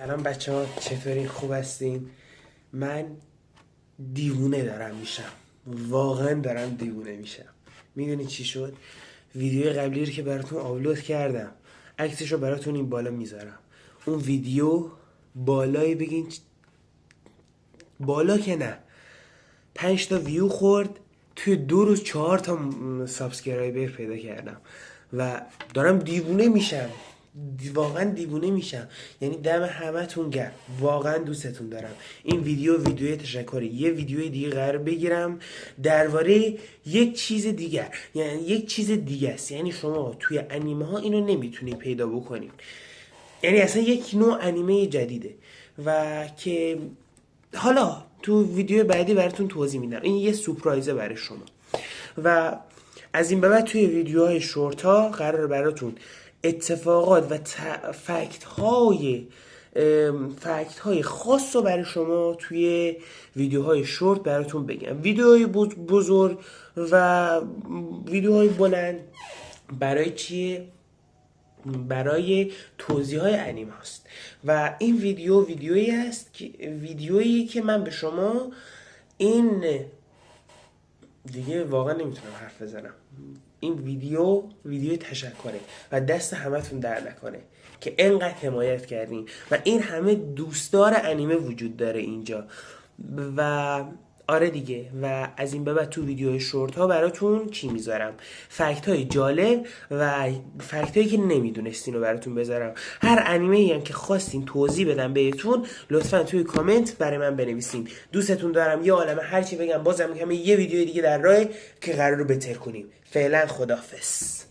سلام بچه ها، چطورین؟ خوب هستین؟ من دیوونه دارم میشم، واقعا دارم دیوونه میشم. میدونی چی شد؟ ویدیو قبلی رو که براتون آپلود کردم، عکسش رو براتون این بالا میذارم. اون ویدیو بالایی بگین بالا که نه 5 تا ویو خورد، توی 2 روز 4 تا سابسکرایبر پیدا کردم و دارم دیوونه میشم، واقعا دیوونه میشم. یعنی دم همتون گرم، واقعا دوستتون دارم. این ویدیو تشکری. یه ویدیو دیگه قرار بگیرم درباره یک چیز دیگر، یعنی یک چیز دیگه است. یعنی شما توی انیمه ها اینو نمیتونی پیدا بکنین، یعنی اصلا یک نوع انیمه جدیده و که حالا تو ویدیو بعدی براتون توضیح میدم. این یه سورپرایزه برای شما و از این به بعد توی ویدیوهای شورت ها قرار براتون اتفاقات و فکت های خاص رو برای شما توی ویدیوهای شورت براتون بگم. ویدیوهای بزرگ و ویدیوهای بلند برای چیه؟ برای توضیح های انیمه هست و این ویدیویی که من به شما این دیگه واقعا نمیتونم حرف بزنم. این ویدیو تشکره و دست همتون در نکنه که انقدر حمایت کردین و این همه دوستدار انیمه وجود داره اینجا و آره دیگه. و از این به بعد تو ویدیوهای شورت ها براتون چی میذارم؟ فکت های جالب و فکت هایی که نمیدونستین رو براتون بذارم. هر انیمه ای هم که خواستین توضیح بدم بهتون لطفا توی کامنت برای من بنویسین. دوستتون دارم. یه عالمه هرچی بگم بازم میگم یه ویدیو دیگه در راه که قرار رو بهتر کنیم. فعلا خداحافظ.